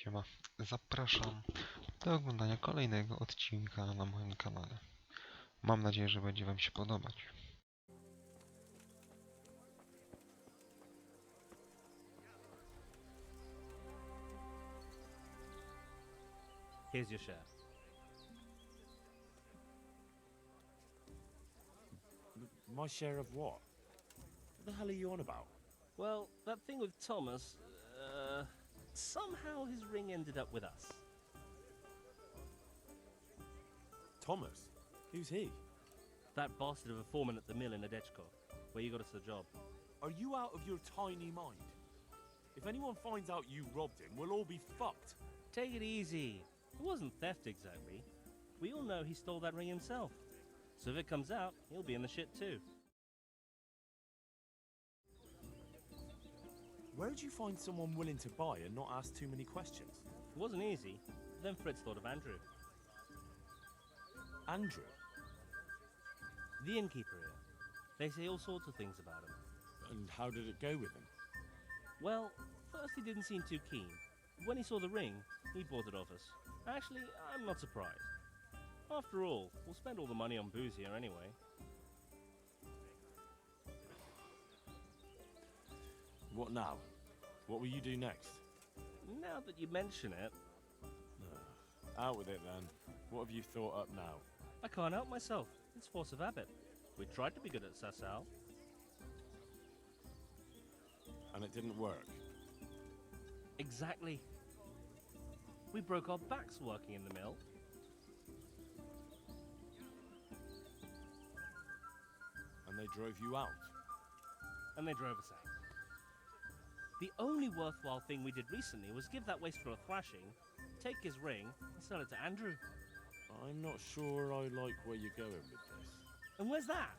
Siema, zapraszam do oglądania kolejnego odcinka na moim kanale. Mam nadzieję, że będzie wam się podobać. Here's your share. My share of what? What the hell are you on about? Well, that thing with Thomas, somehow his ring ended up with us. Thomas? Who's he? That bastard of a foreman at the mill in Adechko, where you got us the job. Are you out of your tiny mind? If anyone finds out you robbed him, we'll all be fucked. Take it easy. It wasn't theft exactly. We all know he stole that ring himself. So if it comes out, he'll be in the shit too. Where'd you find someone willing to buy and not ask too many questions? It wasn't easy. Then Fritz thought of Andrew, Andrew? the innkeeper here. They say all sorts of things about him. And how did it go with him? Well, first he didn't seem too keen. When he saw the ring, he bought it off us. Actually, I'm not surprised. After all, we'll spend all the money on booze here anyway. What now? What will you do next? Now that you mention it, Out with it then. What have you thought up now? I can't help myself. It's force of habit. We tried to be good at Sassal. And it didn't work. Exactly. We broke our backs working in the mill. And they drove you out. And they drove us out. The only worthwhile thing we did recently was give that wastrel a thrashing, take his ring, and sell it to Andrew. I'm not sure I like where you're going with this. And where's that?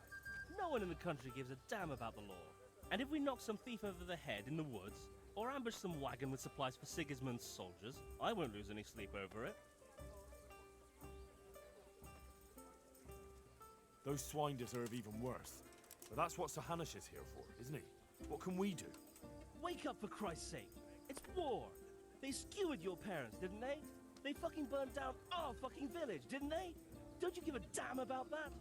No one in the country gives a damn about the law. And if we knock some thief over the head in the woods, or ambush some wagon with supplies for Sigismund's soldiers, I won't lose any sleep over it. Those swine deserve even worse. But that's what Sahanish is here for, isn't he? What can we do? Wake up, for Christ's sake. It's war. They skewered your parents, didn't they? They fucking burned down our fucking village, didn't they? Don't you give a damn about that?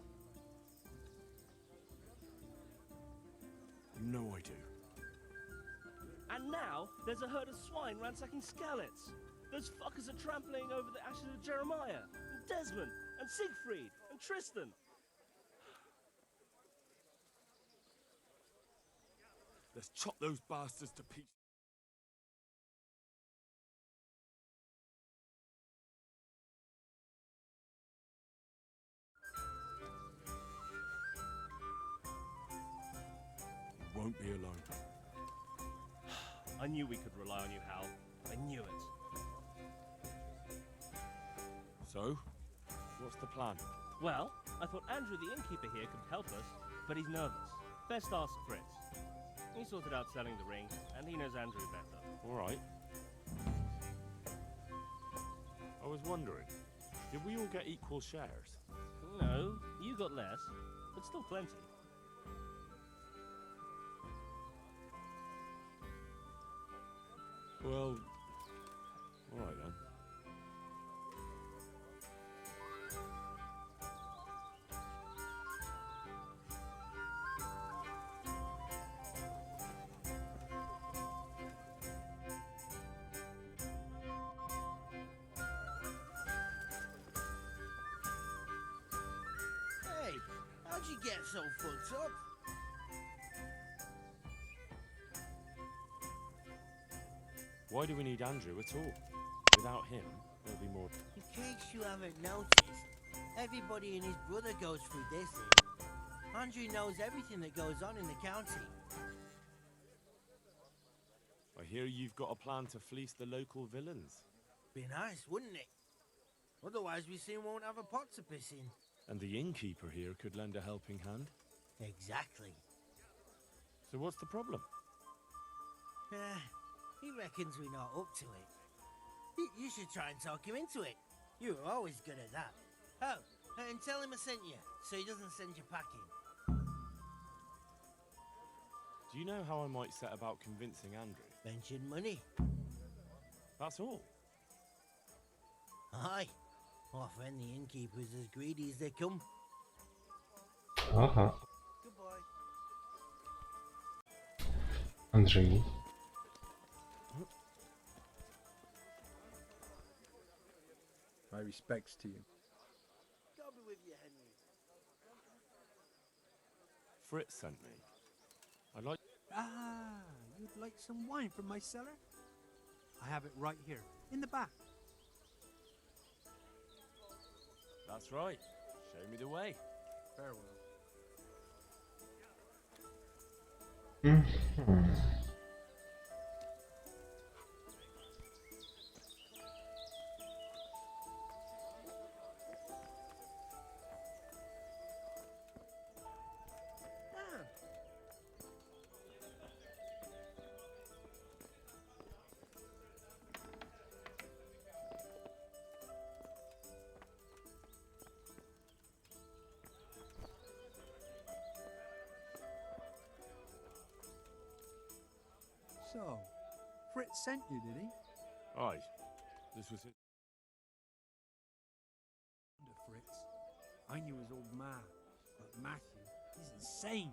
You know I do. And now, there's a herd of swine ransacking Skalitz. Those fuckers are trampling over the ashes of Jeremiah, and Desmond, and Siegfried, and Tristan. Let's chop those bastards to pieces. You won't be alone. I knew we could rely on you, Hal. I knew it. So, what's the plan? Well, I thought Andrew the innkeeper here could help us, but he's nervous. Best ask Fritz. He sorted out selling the ring, and he knows Andrew better. All right. I was wondering, did we all get equal shares? No, you got less, but still plenty. Well, all right then. Hey, how'd you get so fucked up? Why do we need Andrew at all? Without him, there'll be more. In case you haven't noticed, everybody and his brother goes through this here. Andrew knows everything that goes on in the county. I hear you've got a plan to fleece the local villains. Be nice, wouldn't it? Otherwise we soon won't have a pot to piss in. And the innkeeper here could lend a helping hand. Exactly. So what's the problem? He reckons we're not up to it. You should try and talk him into it. You were always good at that. Oh, and tell him I sent you, so he doesn't send you packing. Do you know how I might set about convincing Andrew? Mention money. That's all. Aye. Our friendly innkeeper's as greedy as they come. Aha, Goodbye. Andrzej. My respects to you. God be with you, Henry. Fritz sent me. I'd like. Ah, you'd like some wine from my cellar? I have it right here, in the back. That's right. Show me the way. Farewell. Mhm. Ah, So, Fritz sent you, did he? Aye. This was it. Wonder, Fritz. I knew his old man, but Matthew, he's insane.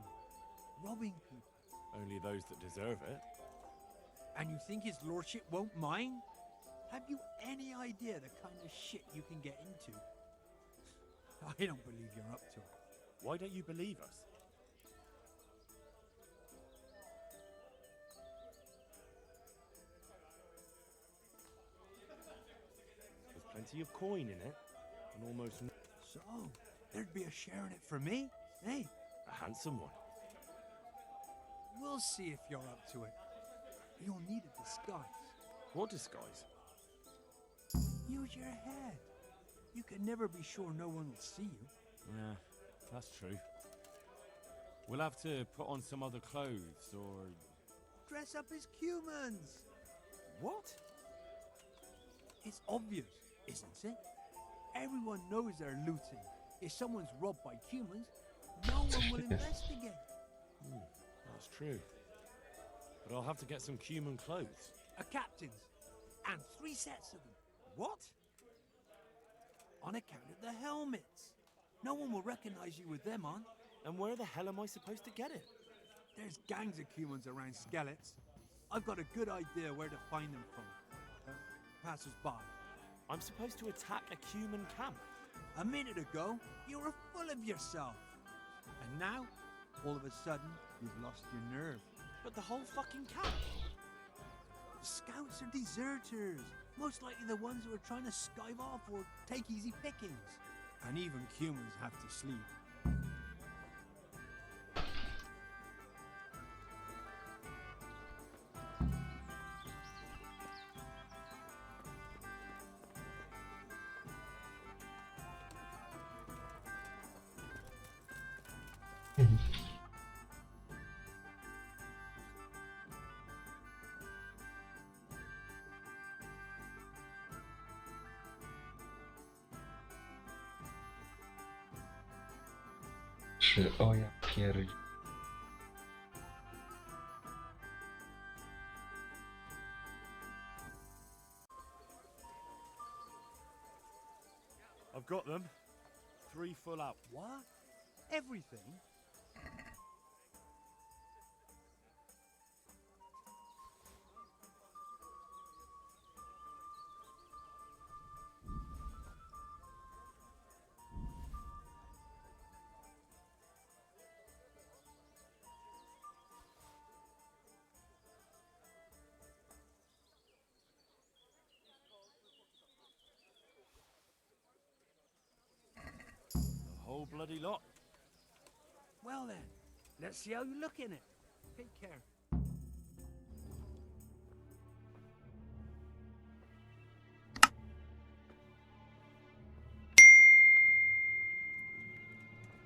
Robbing people. Only those that deserve it. And you think his lordship won't mind? Have you any idea the kind of shit you can get into? I don't believe you're up to it. Why don't you believe us? There's plenty of coin in it, and almost So, there'd be a share in it for me? Hey, a handsome one. we'll see if you're up to it. You'll need a disguise. What disguise? Use your head. You can never be sure no one will see you. Yeah, that's true. We'll have to put on some other clothes, or... Dress up as humans. What? It's obvious, isn't it? Everyone knows they're looting. If someone's robbed by humans, no one will investigate. That's true. But I'll have to get some human clothes. A captain's, and 3 sets of them. What? On account of the helmets. No one will recognize you with them on. And where the hell am I supposed to get it? There's gangs of humans around Skellets. I've got a good idea where to find them from. Passers by. I'm supposed to attack a human camp. A minute ago, you were full of yourself. And now, all of a sudden, you've lost your nerve. But the whole fucking camp. The scouts are deserters. Most likely the ones who are trying to skive off or take easy pickings. And even humans have to sleep. Czy o ja pierdzi. I've got them. 3 full out. What? Everything? The whole bloody lot. Well then, let's see how you look in it. Take care.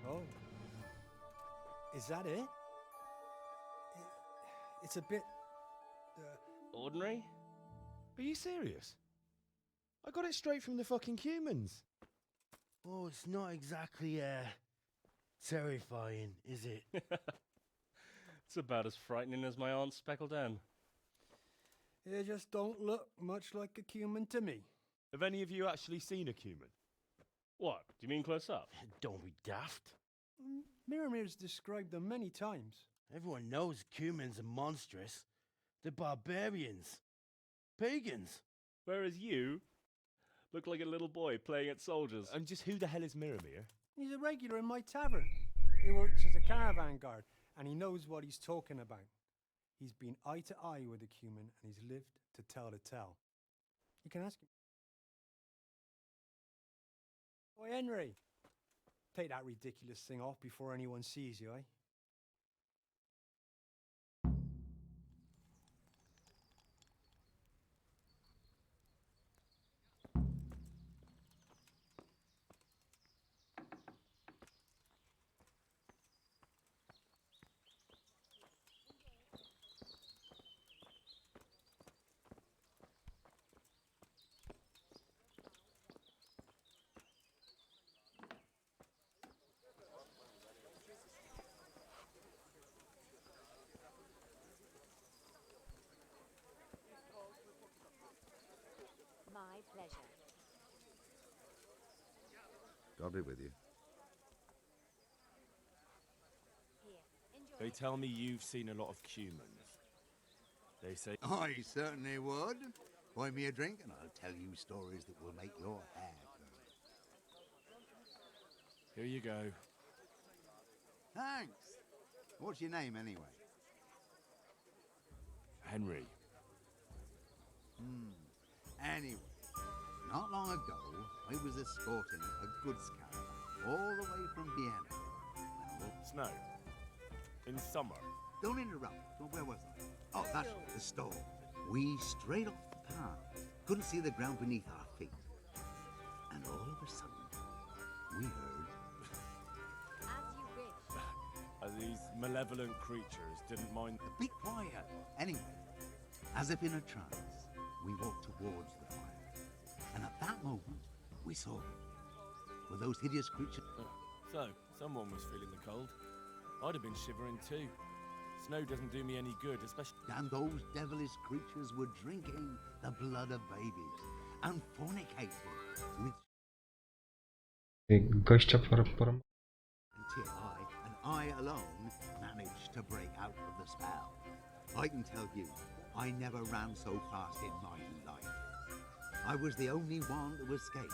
Oh. Is that it? It's a bit... Ordinary? Are you serious? I got it straight from the fucking humans. oh, it's not exactly, terrifying, is it? It's about as frightening as my aunt's speckled hen. It just don't look much like a human to me. Have any of you actually seen a cumin? What? Do you mean close up? Don't be daft. Miramir's described them many times. Everyone knows humans are monstrous. They're barbarians. Pagans. Whereas you look like a little boy playing at soldiers. And just who the hell is Miramir? He's a regular in my tavern. He works as a caravan guard, and he knows what he's talking about. He's been eye to eye with a cumin, and he's lived to tell the tale. You can ask him. Boy, Henry, take that ridiculous thing off before anyone sees you, eh? My pleasure. God be with you. Here, enjoy. They tell me you've seen a lot of cumins. They say... I certainly would. Buy me a drink and I'll tell you stories that will make your hair curl. Here you go. Thanks. What's your name anyway? Henry. Anyway, not long ago, I was escorting a goods caravan all the way from Vienna. Now, Snow. In summer. don't interrupt. Well, where was I? Oh, that's right, the store. We strayed off the path. Couldn't see the ground beneath our feet. And all of a sudden, we heard... As you wish. These malevolent creatures didn't mind... Be quiet. Anyway, as if in a trance, we walked towards the fire. And at that moment, we saw them. Were those hideous creatures... So, someone was feeling the cold. I'd have been shivering too. Snow doesn't do me any good, especially... And those devilish creatures were drinking the blood of babies and fornicating with... Gościa Until I alone, managed to break out of the spell. I can tell you, I never ran so fast in my life. I was the only one to escape.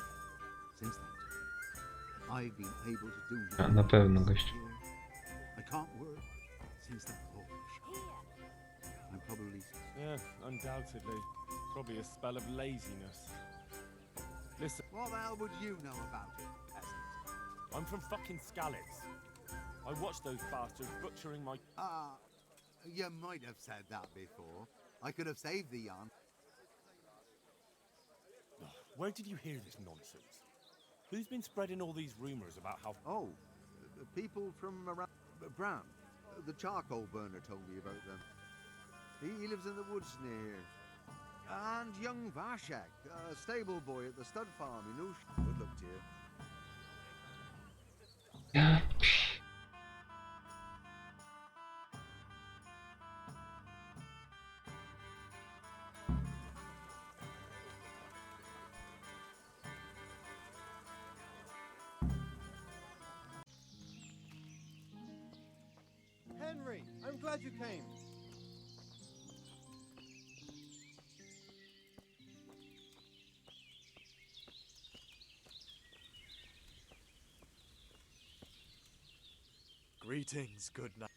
Since that time, I've been able to do A, na pewno gość. I can't work since that awful shock. I'm probably... Yeah, undoubtedly. Probably a spell of laziness. Listen, What the hell would you know about it, peasant? I'm from fucking Skalitz. I watched those bastards butchering my... You might have said that before. I could have saved the yarn. Where did you hear this nonsense? Who's been spreading all these rumours about how... Oh, people from around... Bram, the charcoal burner told me about them. He lives in the woods near here. And young Vashek, a stable boy at the stud farm in Ush. Good luck to you. Ja... Henry, I'm glad you came. Greetings, good night.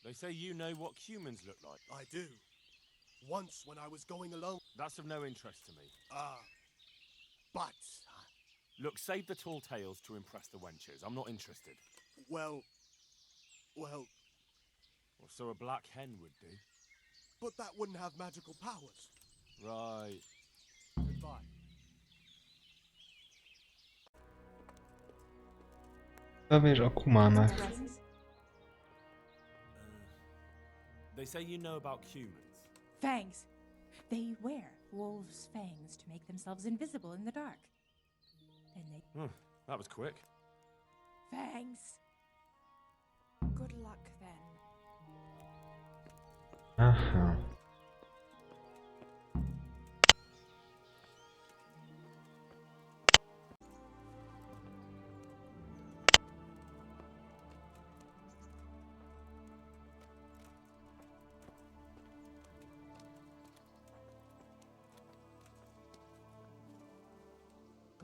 They say you know what humans look like. I do. Once when I was going alone. That's of no interest to me. But, Look, save the tall tales to impress the wenches. I'm not interested. well, Well, so a black hen would do. but that wouldn't have magical powers. Right. Goodbye. Co wiesz o kumanach? They say you know about humans. Fangs. They wear wolves' fangs to make themselves invisible in the dark. Then they... That was quick. Fangs. Good luck, then. Aha.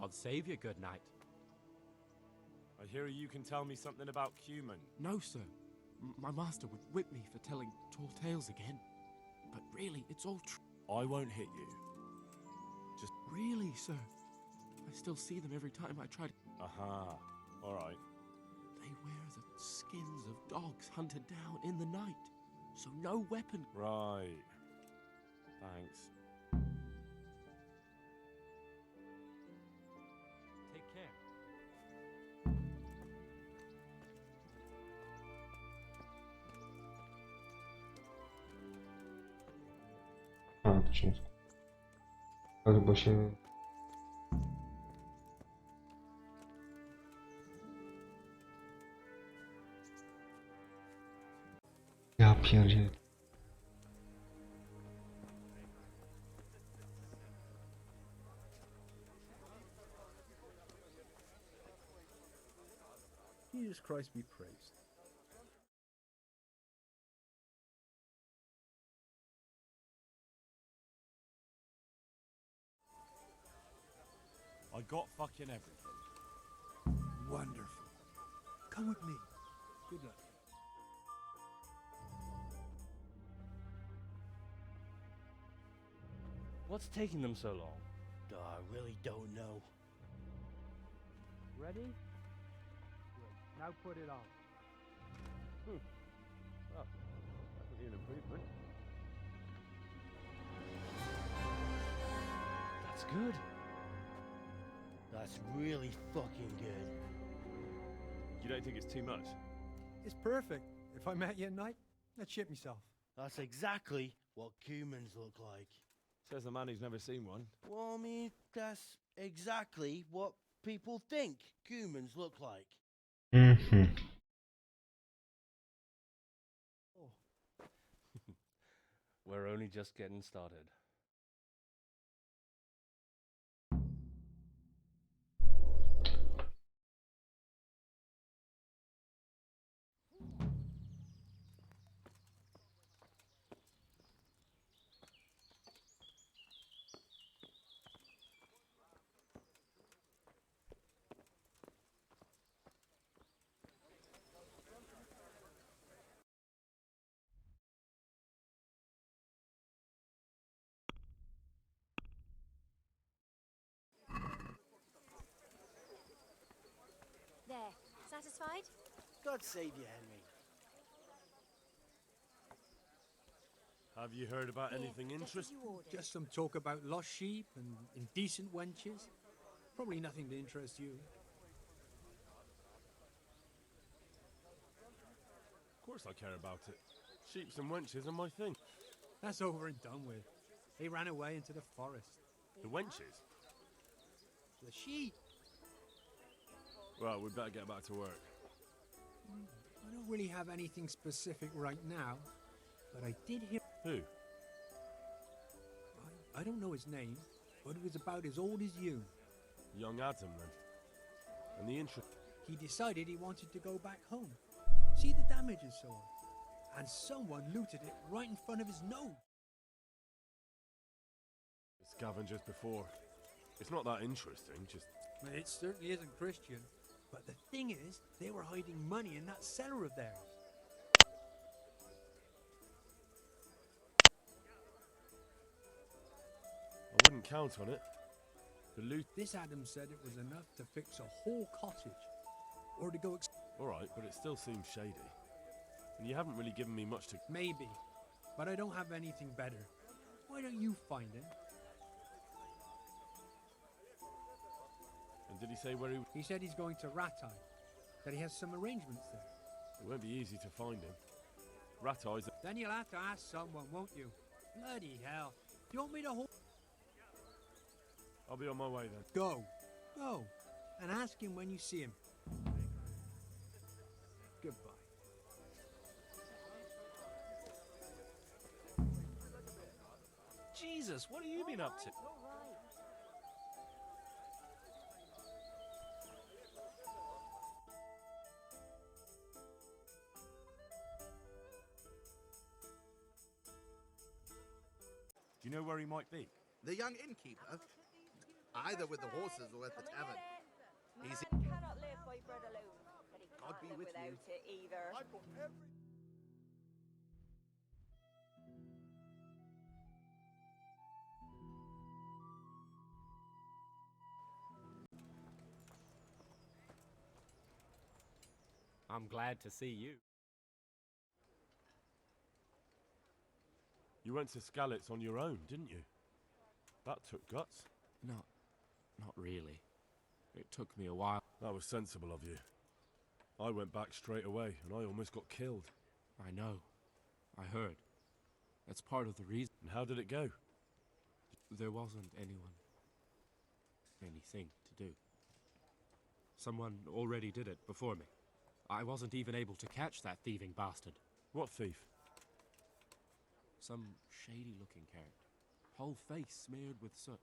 God save you, good knight. I hear you can tell me something about Cumin. No, sir. My master would whip me for telling tall tales again. But really, it's all true. I won't hit you. Just... Really, sir. I still see them every time I try to... Aha. Alright. They wear the skins of dogs hunted down in the night. So no weapon... Right. Thanks. Take care. A, to się... Albo się... Ja pierdzie. Jesus Christ be praised. I got fucking everything. Wonderful. Come with me. Good luck. What's taking them so long? I really don't know. Ready? Good. Now put it on. Well, that'll be an improvement. That's good. That's really fucking good. You don't think it's too much? It's perfect. If I met you at night, I'd shit myself. That's exactly what humans look like. Says the man who's never seen one. Well, I mean, that's exactly what people think humans look like. Mhm. We're only just getting started. There. Satisfied? God save you, Henry. Have you heard about Here, anything just as interesting? you ordered. Just some talk about lost sheep and indecent wenches. Probably nothing to interest you. Of course I care about it. Sheeps and wenches are my thing. That's over and done with. They ran away into the forest. The wenches? The sheep. Well, we'd better get back to work. I don't really have anything specific right now, but I did hear... Who? I don't know his name, but it was about as old as you. Young Adam, then. And the interest... He decided he wanted to go back home. See the damage and so on. And someone looted it right in front of his nose. Scavengers before. It's not that interesting, just... It certainly isn't Christian. But the thing is, they were hiding money in that cellar of theirs. I wouldn't count on it. The loot... This Adam said it was enough to fix a whole cottage. Or to go... Alright, but it still seems shady. And you haven't really given me much to... Maybe. But I don't have anything better. Why don't you find him? And did he say where he... He said he's going to Ratai. That he has some arrangements there. It won't be easy to find him. Rat eyes... Then you'll have to ask someone, won't you? Bloody hell. Do you want me to hold... I'll be on my way then. Go. Go. And ask him when you see him. Goodbye. Jesus, what have you been up to? Do you know where he might be? The young innkeeper? Either with the horses or at the tavern. Easy. Man cannot live by bread alone, but he God can't be live with without you. it either. I'm glad to see you. You went to Skalitz on your own, didn't you? That took guts. Not really. It took me a while. That was sensible of you. I went back straight away, and I almost got killed. I know. I heard. That's part of the reason. And how did it go? There wasn't anything to do. Someone already did it before me. I wasn't even able to catch that thieving bastard. What thief? Some shady-looking character. Whole face smeared with soot.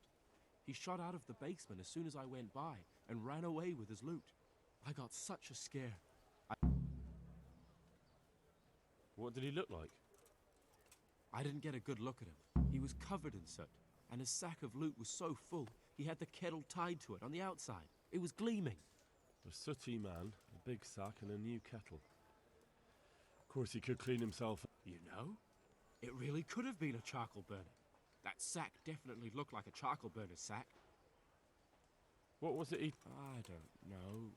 He shot out of the basement as soon as I went by and ran away with his loot. I got such a scare. What did he look like? I didn't get a good look at him. He was covered in soot, and his sack of loot was so full, he had the kettle tied to it on the outside. It was gleaming. A sooty man, a big sack, and a new kettle. Of course, he could clean himself. You know, it really could have been a charcoal burner. That sack definitely looked like a charcoal burner's sack. What was it he... I don't know.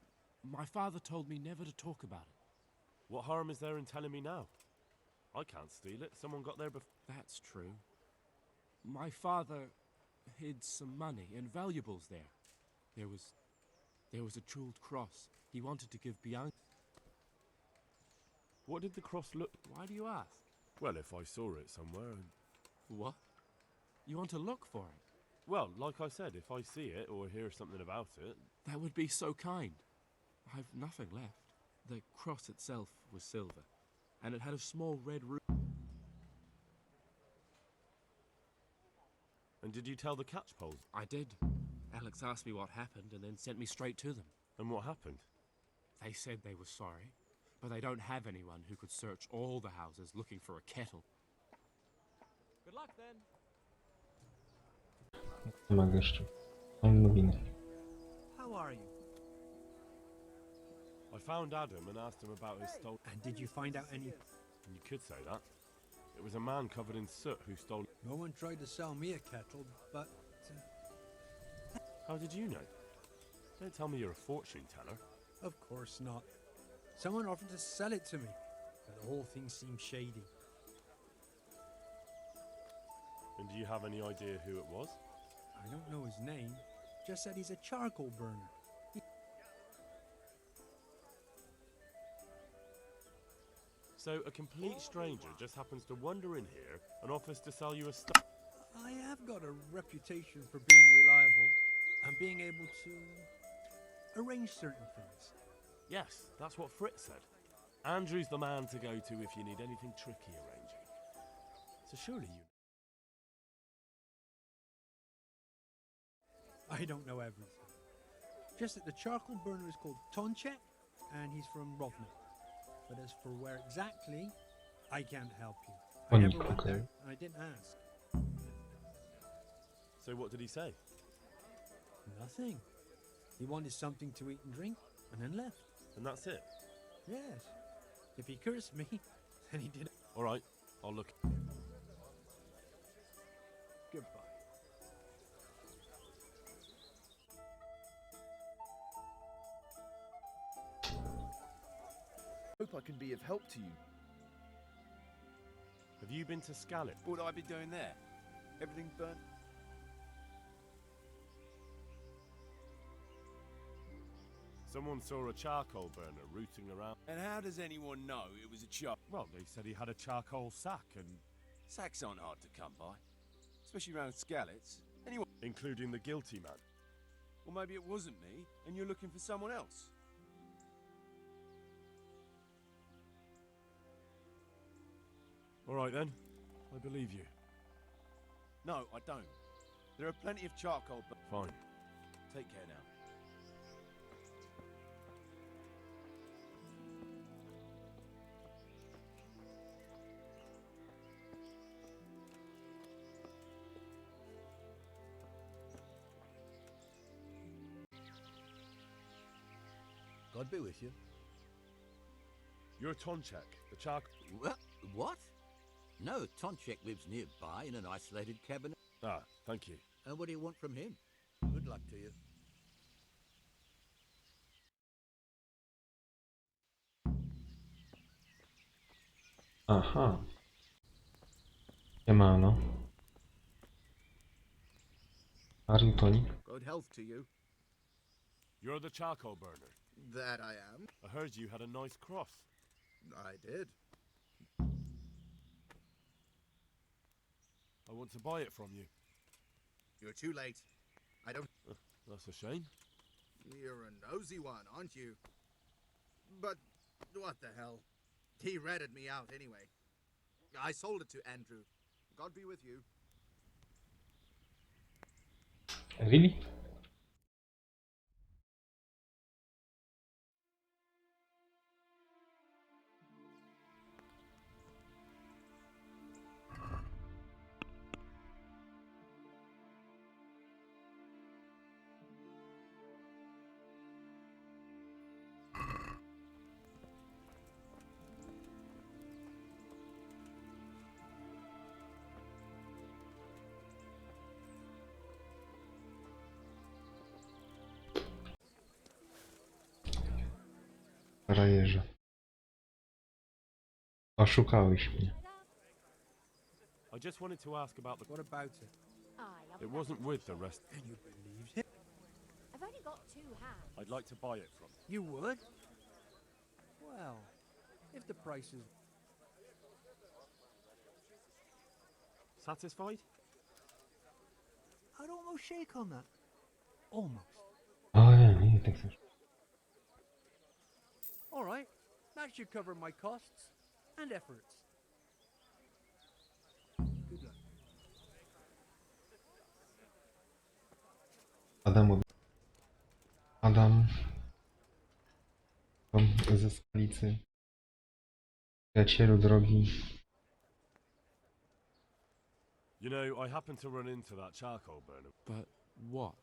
My father told me never to talk about it. What harm is there in telling me now? I can't steal it. Someone got there before. That's true. My father hid some money and valuables there. There was a jeweled cross he wanted to give Bianca. What did the cross look... Why do you ask? Well, if I saw it somewhere and... What? You want to look for it? Well, like I said, if I see it or hear something about it... That would be so kind. I've nothing left. The cross itself was silver, and it had a small red roof. And did you tell the catchpoles? I did. Alex asked me what happened and then sent me straight to them. And what happened? They said they were sorry, but they don't have anyone who could search all the houses looking for a kettle. Good luck then. Nie ma jeszcze. Mam nowinę. How are you? I found Adam and asked him about his stolen... And did you find out any... You could say that. It was a man covered in soot who stole... No one tried to sell me a kettle, but... How did you know? Don't tell me you're a fortune teller. Of course not. Someone offered to sell it to me, but the whole thing seemed shady. And do you have any idea who it was? I don't know his name, just said he's a charcoal burner. So a complete stranger just happens to wander in here and offers to sell you a stuff. I have got a reputation for being reliable and being able to arrange certain things. Yes, that's what Fritz said. Andrew's the man to go to if you need anything tricky arranging. So surely you... I don't know everything. Just that the charcoal burner is called Tonchek, and he's from Rovnik. But as for where exactly, I can't help you. I never went there, and I didn't ask. So what did he say? Nothing. He wanted something to eat and drink, and then left. And that's it? Yes. If he cursed me, then he did. All right, I'll look. Goodbye. Hope I can be of help to you. Have you been to Skalitz? What have I been doing there? Everything burnt? Someone saw a charcoal burner rooting around. And how does anyone know it was a chop? Well, they said he had a charcoal sack and... Sacks aren't hard to come by. Especially around Skalitz. Anyone... Including the guilty man. Or maybe it wasn't me, and you're looking for someone else. All right then, I believe you. No, I don't. There are plenty of charcoal, but... Fine. Take care now. God be with you. You're Tonchek, the charcoal... What? No, Tonchek lives nearby in an isolated cabin. Ah, thank you. And what do you want from him? Good luck to you. Aha. Siemano. Arutoni. Good health to you. You're the charcoal burner. That I am. I heard you had a nice cross. I did. I want to buy it from you. You're too late. I don't... That's a shame. You're a nosy one, aren't you? But what the hell? He ratted me out anyway. I sold it to Andrew. God be with you. Really? Frajerze. Oszukałeś mnie. I just wanted to ask about the... What about it? It wasn't with the rest. Can you believe it? I've only got 2 hands. I'd like to buy it from you. You would? Well, if the price is... Satisfied? I'd almost shake on that. Almost. O nie, tak też. All right, that should cover my costs and efforts. Good luck. Adam ze stolicy. Przyjacielu drogi. You know, I happened to run into that charcoal burner. But what?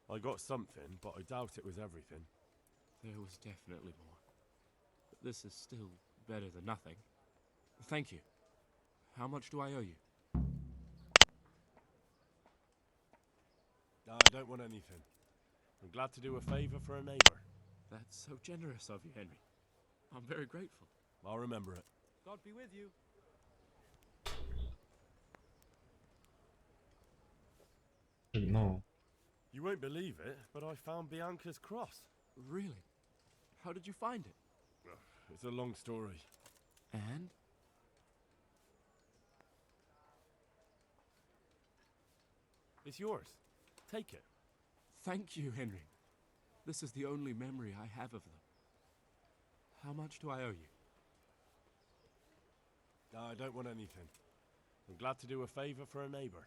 I got something, but I doubt it was everything. There was definitely more. But this is still better than nothing. Thank you. How much do I owe you? No, I don't want anything. I'm glad to do a favour for a neighbour. That's so generous of you, Henry. I'm very grateful. I'll remember it. God be with you. No. You won't believe it, but I found Bianca's cross. Really? How did you find it? It's a long story. And? It's yours. Take it. Thank you, Henry. This is the only memory I have of them. How much do I owe you? No, I don't want anything. I'm glad to do a favour for a neighbour.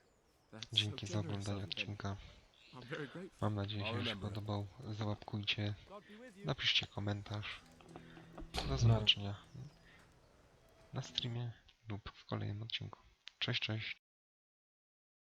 Dzięki za oglądanie odcinka. Mam nadzieję, że się podobał. Załapkujcie, napiszcie komentarz. Do zobaczenia na streamie lub w kolejnym odcinku. Cześć, cześć.